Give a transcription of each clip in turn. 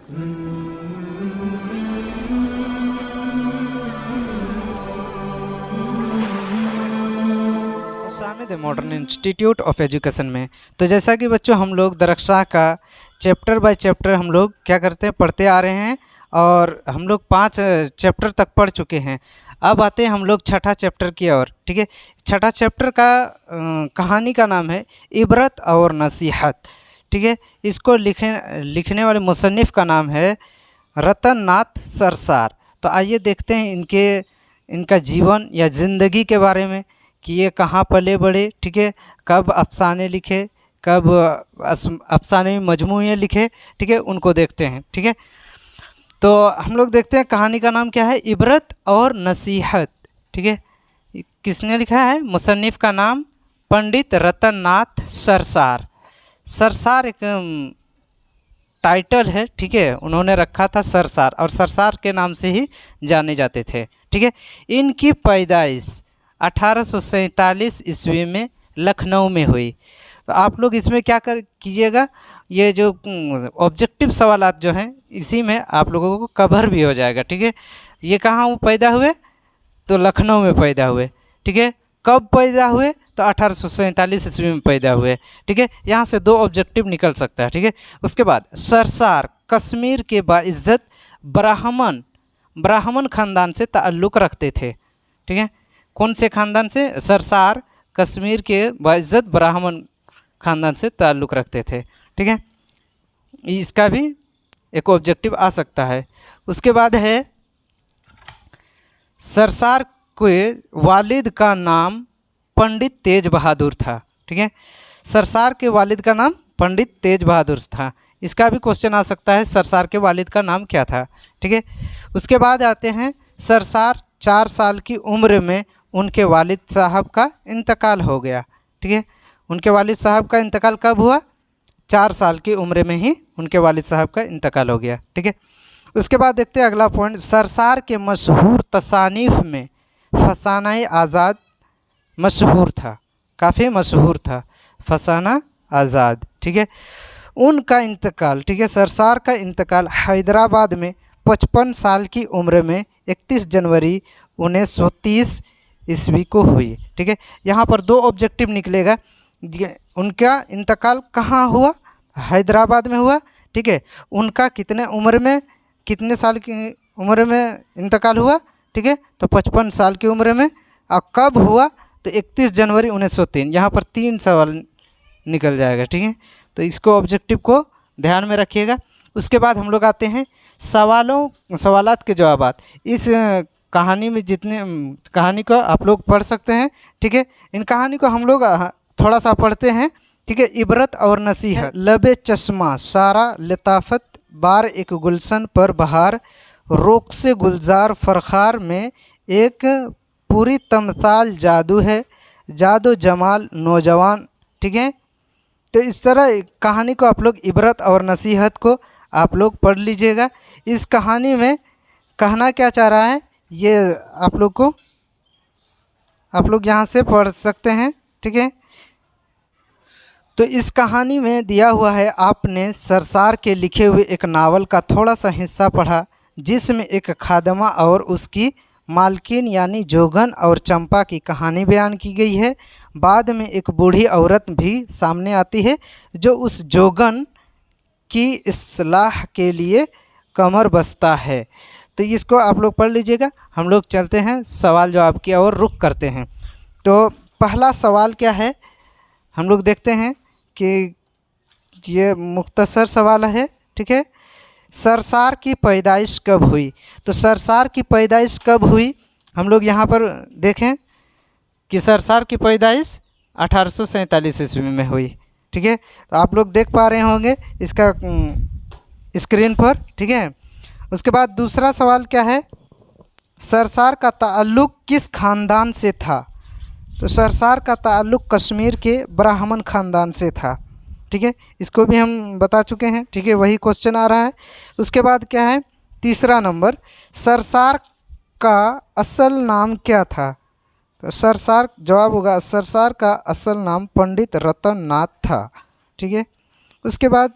शामिल है modern institute of education में। तो जैसा कि बच्चों हम लोग दरख्शाह का चैप्टर बाय चैप्टर हम लोग क्या करते हैं, पढ़ते आ रहे हैं और हम लोग 5 चैप्टर तक पढ़ चुके हैं। अब आते हैं हम लोग छठा चैप्टर की ओर। ठीक है, छठा चैप्टर का कहानी का नाम है इबरत और नसीहत। ठीक है, इसको लिखने वाले मुसन्निफ़ का नाम है रतन नाथ सरसार। तो आइए देखते हैं इनका जीवन या ज़िंदगी के बारे में कि ये कहाँ पले बढ़े। ठीक है, कब अफ़साने लिखे, कब अफ़साने मजमूए लिखे। ठीक है, उनको देखते हैं। ठीक है, तो हम लोग देखते हैं कहानी का नाम क्या है, इबरत और नसीहत। ठीक है, किसने लिखा है, मुसन्निफ़ का नाम पंडित रतन नाथ सरसार। सरसार एक टाइटल है। ठीक है, उन्होंने रखा था सरसार और सरसार के नाम से ही जाने जाते थे। ठीक है, इनकी पैदाइश 1847 ईस्वी में लखनऊ में हुई। तो आप लोग इसमें क्या कीजिएगा, ये जो ऑब्जेक्टिव सवालात जो हैं इसी में आप लोगों को कवर भी हो जाएगा। ठीक है, ये कहाँ वो पैदा हुए, तो लखनऊ में पैदा हुए। ठीक है, कब पैदा हुए, तो 1847 ईस्वी में पैदा हुए। ठीक है, यहाँ से 2 ऑब्जेक्टिव निकल सकता है। ठीक है, उसके बाद सरसार कश्मीर के बाइज्जत ब्राह्मण खानदान से ताल्लुक़ रखते थे। ठीक है, कौन से खानदान से, सरसार कश्मीर के बाइज्जत ब्राह्मण खानदान से ताल्लुक़ रखते थे। ठीक है, इसका भी एक ऑब्जेक्टिव आ सकता है। उसके बाद है सरसार के वालिद का नाम पंडित तेज बहादुर था। ठीक है, सरसार के वालिद का नाम पंडित तेज बहादुर था। इसका भी क्वेश्चन आ सकता है, सरसार के वालिद का नाम क्या था। ठीक है, उसके बाद आते हैं सरसार 4 साल की उम्र में उनके वालिद साहब का इंतकाल हो गया। ठीक है, उनके वालिद साहब का इंतकाल कब हुआ, 4 साल की उम्र में ही उनके वालिद साहब का इंतकाल हो गया। ठीक है, उसके बाद देखते हैं अगला पॉइंट, सरसार के मशहूर तसानीफ़ में फसाना आज़ाद मशहूर था, काफ़ी मशहूर था फसाना आज़ाद। ठीक है, उनका इंतकाल, ठीक है, सरसार का इंतकाल हैदराबाद में 55 साल की उम्र में 31 जनवरी 1930 ईस्वी को हुई। ठीक है, यहाँ पर 2 ऑब्जेक्टिव निकलेगा, उनका इंतकाल कहाँ हुआ, हैदराबाद में हुआ। ठीक है, उनका कितने साल की उम्र में इंतकाल हुआ। ठीक है, तो 55 साल की उम्र में। और कब हुआ, तो 31 जनवरी 1903। यहाँ पर 3 सवाल निकल जाएगा। ठीक है, तो इसको ऑब्जेक्टिव को ध्यान में रखिएगा। उसके बाद हम लोग आते हैं सवालात के जवाबात। इस कहानी में जितने कहानी को आप लोग पढ़ सकते हैं। ठीक है, इन कहानी को हम लोग थोड़ा सा पढ़ते हैं। ठीक है, इबरत और नसीहत। लबे चश्मा सारा लताफत बार एक गुलशन पर बहार, रोक से गुलजार फरखार में एक पूरी तमसाल जादू है, जादू जमाल नौजवान। ठीक है, तो इस तरह कहानी को आप लोग इबरत और नसीहत को आप लोग पढ़ लीजिएगा। इस कहानी में कहना क्या चाह रहा है, ये आप लोग यहाँ से पढ़ सकते हैं। ठीक है, तो इस कहानी में दिया हुआ है, आपने सरसार के लिखे हुए एक नावल का थोड़ा सा हिस्सा पढ़ा जिसमें एक खादमा और उसकी मालकिन यानी जोगन और चंपा की कहानी बयान की गई है। बाद में एक बूढ़ी औरत भी सामने आती है जो उस जोगन की इस्लाह के लिए कमर बस्ता है। तो इसको आप लोग पढ़ लीजिएगा। हम लोग चलते हैं सवाल जवाब की ओर रुख करते हैं। तो पहला सवाल क्या है, हम लोग देखते हैं कि ये मुख्तसर सवाल है। ठीक है, सरसार की पैदाइश कब हुई, तो सरसार की पैदाइश कब हुई, हम लोग यहाँ पर देखें कि सरसार की पैदाइश 1847 ईस्वी में हुई। ठीक है, तो आप लोग देख पा रहे होंगे इसका स्क्रीन पर। ठीक है, उसके बाद दूसरा सवाल क्या है, सरसार का ताल्लुक़ किस ख़ानदान से था, तो सरसार का ताल्लुक़ कश्मीर के ब्राह्मण ख़ानदान से था। ठीक है, इसको भी हम बता चुके हैं। ठीक है, वही क्वेश्चन आ रहा है। उसके बाद क्या है, तीसरा नंबर, सरसार का असल नाम क्या था, तो सरसार जवाब होगा सरसार का असल नाम पंडित रतन नाथ था। ठीक है, उसके बाद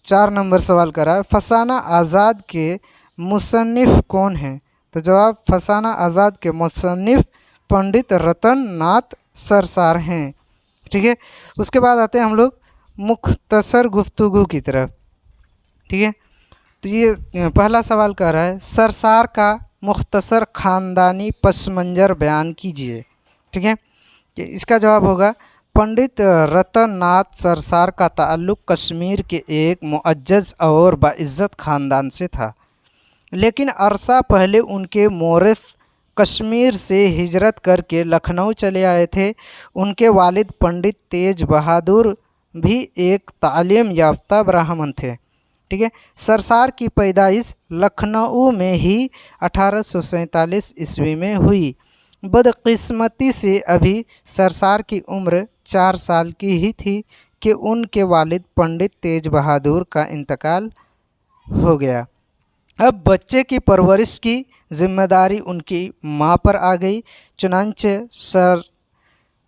4 नंबर सवाल करा है, फसाना आज़ाद के मुसन्निफ़ कौन हैं? तो जवाब फसाना आज़ाद के मुसन्निफ़ पंडित रतन नाथ सरसार हैं। ठीक है, उसके बाद आते हैं हम लोग मुख्तसर गुफ्तगू की तरफ। ठीक है, तो ये पहला सवाल कह रहा है, सरसार का मुख्तसर ख़ानदानी पस मंज़र बयान कीजिए। ठीक है, कि इसका जवाब होगा पंडित रतन नाथ सरसार का ताल्लुक़ कश्मीर के एक मुअज्जज़ और बाइज़्ज़त ख़ानदान से था, लेकिन अरसा पहले उनके मोरिस कश्मीर से हिजरत करके लखनऊ चले आए थे। उनके वालिद पंडित तेज बहादुर भी एक तालीम याफ्ता ब्राह्मण थे। ठीक है, सरसार की पैदाइश लखनऊ में ही 1847 ईस्वी में हुई। बदकिस्मती से अभी सरसार की उम्र 4 साल की ही थी कि उनके वालिद पंडित तेज बहादुर का इंतकाल हो गया। अब बच्चे की परवरिश की जिम्मेदारी उनकी मां पर आ गई। चुनांचे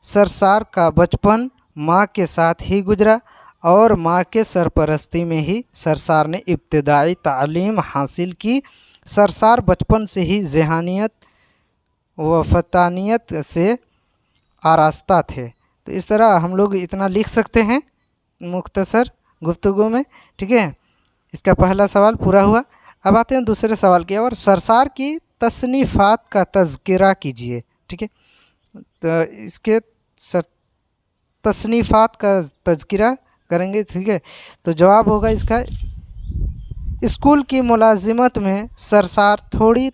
सरसार का बचपन मां के साथ ही गुजरा और मां के सरपरस्ती में ही सरसार ने इब्तिदाई तालीम हासिल की। सरसार बचपन से ही ज़हानियत व फतानियत से आरास्ता थे। तो इस तरह हम लोग इतना लिख सकते हैं मुख्तसर गुफ्तगू में। ठीक है, इसका पहला सवाल पूरा हुआ। अब आते हैं दूसरे सवाल की ओर, सरसार की तसनीफ़ात का तज़किरा कीजिए। ठीक है, तो इसके तसनीफ़ात का तज़किरा करेंगे। ठीक है, तो जवाब होगा इसका, स्कूल की मुलाजिमत में सरसार थोड़ी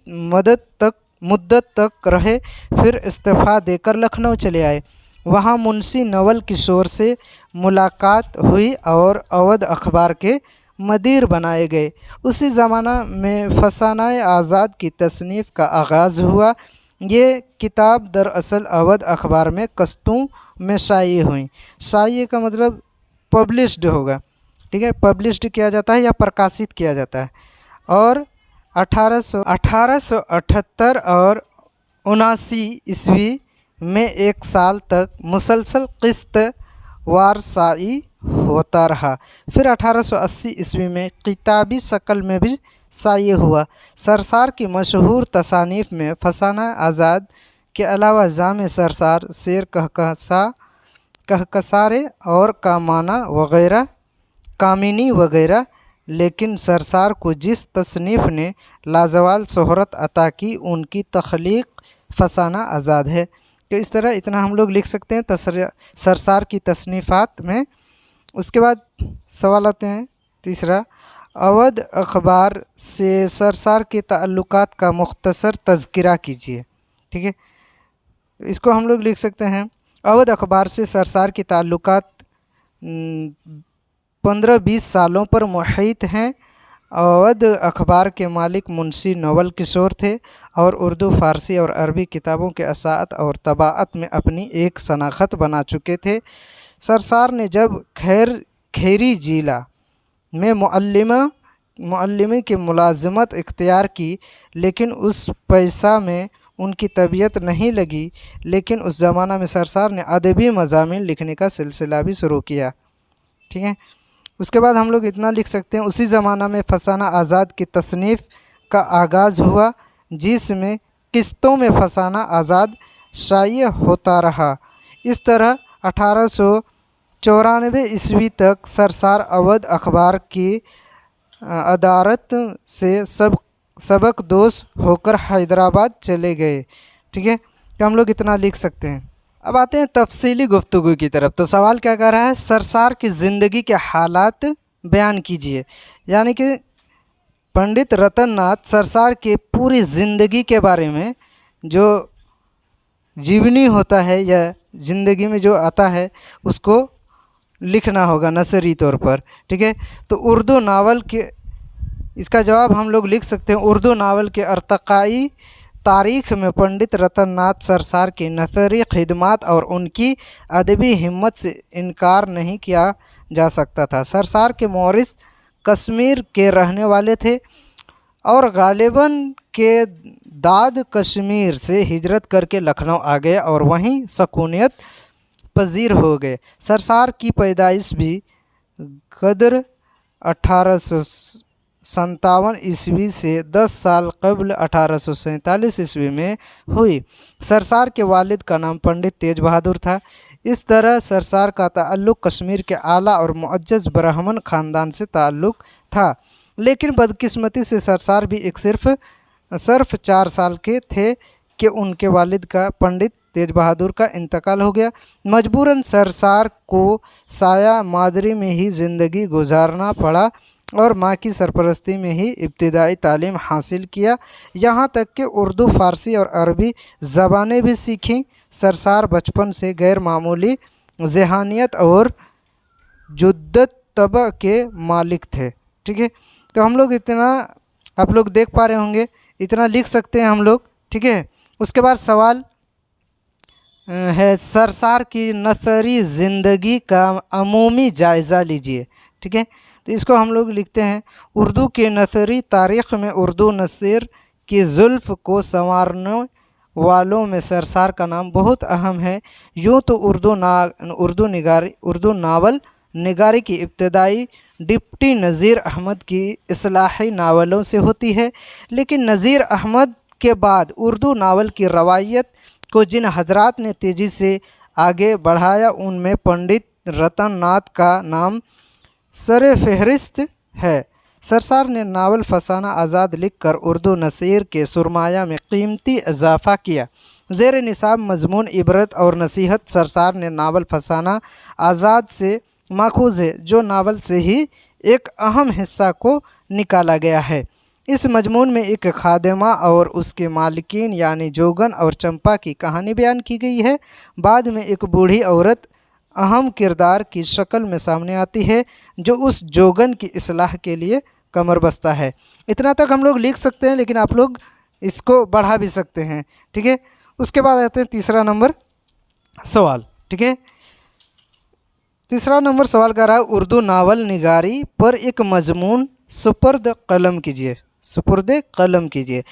मुद्दत तक रहे, फिर इस्तीफ़ा देकर लखनऊ चले आए। वहाँ मुंशी नवल किशोर से मुलाकात हुई और अवध अखबार के मदीर बनाए गए। उसी ज़माना में फसाना आज़ाद की तसनीफ़ का आगाज़ हुआ। ये किताब दरअसल अवध अखबार में कस्तों में शाये हुई। शाये का मतलब पब्लिश्ड होगा। ठीक है, पब्लिश्ड किया जाता है या प्रकाशित किया जाता है। और 1878 और 79 ईस्वी में 1 साल तक मुसलसल किस्त वार शाई होता रहा। फिर 1880 ईस्वी में किताबी शक्ल में भी शाये हुआ। सरसार की मशहूर तसानीफ़ में फसाना आज़ाद के अलावा जामे सरसार, शेर कहकसारे और कामिनी वगैरह, लेकिन सरसार को जिस तसनीफ़ ने लाजवाल शोहरत अता की उनकी तख्लीक फसाना आज़ाद है। तो इस तरह इतना हम लोग लिख सकते हैं सरसार की तसनीफ़ात में। उसके बाद सवाल आते हैं तीसरा, अवध अखबार से सरसार के ताल्लुकात का मुख्तसर तज़किरा कीजिए। ठीक है, इसको हम लोग लिख सकते हैं, अवध अखबार से सरसार के ताल्लुकात 15-20 सालों पर मुहित हैं। अवध अखबार के मालिक मुंशी नवल किशोर थे और उर्दू, फ़ारसी और अरबी किताबों के असात और तबाअत में अपनी एक शनाख्त बना चुके थे। सरसार ने जब खैरी जिला में मुअल्लिमी की मुलाज़मत इख्तियार की, लेकिन उस पैसा में उनकी तबीयत नहीं लगी। लेकिन उस ज़माना में सरसार ने अदबी मज़ामीन लिखने का सिलसिला भी शुरू किया। ठीक है, उसके बाद हम लोग इतना लिख सकते हैं, उसी ज़माना में फसाना आज़ाद की तसनीफ़ का आगाज़ हुआ, जिसमें किस्तों में फसाना आज़ाद शाये होता रहा। इस तरह 1894 ईस्वी तक सरसार अवध अखबार की अदारत से सबक दोष होकर हैदराबाद चले गए। ठीक है, तो हम लोग इतना लिख सकते हैं। अब आते हैं तफसीली गुफ्तगू की तरफ। तो सवाल क्या कह रहा है, सरसार की ज़िंदगी के हालात बयान कीजिए। यानी कि पंडित रतन नाथ सरसार के पूरी ज़िंदगी के बारे में, जो जीवनी होता है या ज़िंदगी में जो आता है उसको लिखना होगा नसरी तौर पर। ठीक है, तो उर्दू नावल के, इसका जवाब हम लोग लिख सकते हैं, उर्दू नावल के अर्तक़ाई तारीख़ में पंडित रतन नाथ सरसार की नसरी खिदमत और उनकी अदबी हिम्मत से इनकार नहीं किया जा सकता था। सरसार के मोरिस कश्मीर के रहने वाले थे और गालिबन के दाद कश्मीर से हिजरत करके लखनऊ आ गए और वहीं सकूनियत पजीर हो गए। सरसार की पैदाइश भी गदर 1857 ईस्वी से 10 साल कबल 1847 ईस्वी में हुई। सरसार के वालिद का नाम पंडित तेज बहादुर था। इस तरह सरसार का ताल्लुक़ कश्मीर के आला और मुअज्जज़ ब्राह्मण ख़ानदान से ताल्लुक़ था, लेकिन बदकिस्मती से सरसार भी एक सिर्फ 4 साल के थे कि उनके वालिद का पंडित तेज बहादुर का इंतकाल हो गया। मजबूरन सरसार को साया मादरी में ही ज़िंदगी गुजारना पड़ा और माँ की सरपरस्ती में ही इब्तिदाई तालीम हासिल किया, यहाँ तक कि उर्दू, फ़ारसी और अरबी ज़बानें भी सीखीं। सरसार बचपन से गैर मामूली ज़हानियत और जुद्दत तबअ के मालिक थे। ठीक है, तो हम लोग इतना, आप लोग देख पा रहे होंगे, इतना लिख सकते हैं हम लोग। ठीक है, उसके बाद सवाल है, सरसार की नसरी ज़िंदगी का अमूमी जायज़ा लीजिए। ठीक है, तो इसको हम लोग लिखते हैं, उर्दू के नसरी तारीख़ में उर्दू नसीर की जुल्फ़ को संवारने वालों में सरसार का नाम बहुत अहम है। यूँ तो उर्दू नावल निगारी की इब्तदाई डिप्टी नज़ीर अहमद की इस्लाही नावलों से होती है, लेकिन नज़ीर अहमद के बाद उर्दू नावल की रवायत को जिन हजरात ने तेज़ी से आगे बढ़ाया उनमें पंडित रतन नाथ का नाम सर फहरिस्त है। सरसार ने नावल फसाना आज़ाद लिखकर उर्दू नसीर के सुरमाया में कीमती इजाफ़ा किया। ज़ेर निसाब मजमून इबरत और नसीहत सरसार ने नावल फसाना आज़ाद से माखूज़ है, जो नावल से ही एक अहम हिस्सा को निकाला गया है। इस मजमून में एक खादिमा और उसके मालिकीन यानी जोगन और चंपा की कहानी बयान की गई है। बाद में एक बूढ़ी औरत अहम किरदार की शक्ल में सामने आती है, जो उस जोगन की इस्लाह के लिए कमर बस्ता है। इतना तक हम लोग लिख सकते हैं, लेकिन आप लोग इसको बढ़ा भी सकते हैं। ठीक है, उसके बाद आते हैं तीसरा नंबर सवाल। ठीक है, तीसरा नंबर सवाल कर रहा है, उर्दू नावल निगारी पर एक मजमून सुपर्द कलम कीजिए। सुपुर्द कलम कीजिए।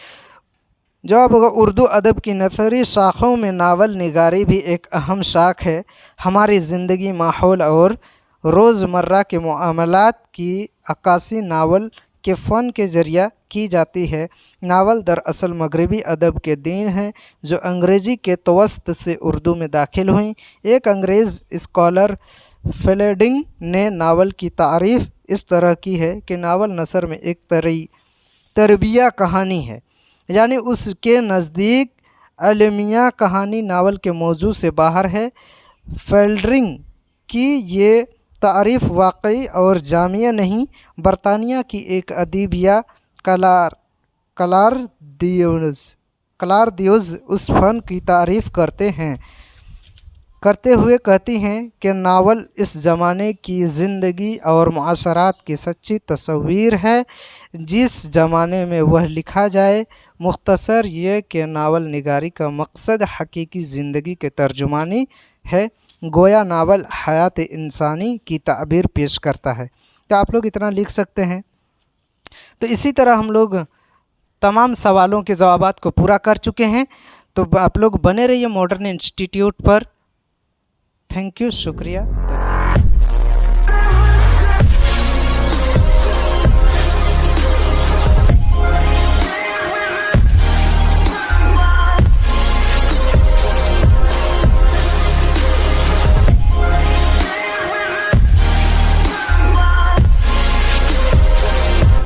जवाब होगा, उर्दू अदब की नसरी शाखों में नावल निगारी भी एक अहम शाख है। हमारी ज़िंदगी, माहौल और रोज़मर्रा के मामलात की अक्कासी नावल के फ़न के ज़रिया की जाती है। नावल दरअसल मगरबी अदब के दीन हैं, जो अंग्रेज़ी के तवस्त से उर्दू में दाखिल हुई। एक अंग्रेज़ स्कॉलर फेलेडिंग ने नावल की तारीफ़ इस तरह की है कि नावल नसर में एक तरबिया कहानी है, यानी उसके नज़दीक अलमिया कहानी नावल के मौजू से बाहर है। फेल्डरिंग की ये तारीफ़ वाकई और जामिया नहीं, बरतानिया की एक अदीबिया क्लारदियोज़ उस फ़न की तारीफ़ करते हुए कहती हैं कि नावल इस ज़माने की ज़िंदगी और मुआशरात की सच्ची तस्वीर है जिस ज़माने में वह लिखा जाए। मुख्तसर ये कि नावल निगारी का मकसद हकीकी ज़िंदगी के तर्जुमानी है, गोया नावल हयात इंसानी की ताबीर पेश करता है। तो आप लोग इतना लिख सकते हैं। तो इसी तरह हम लोग तमाम सवालों के जवाबात को पूरा कर चुके हैं। तो आप लोग बने रहिए मॉडर्न इंस्टीट्यूट पर। थैंक यू, शुक्रिया।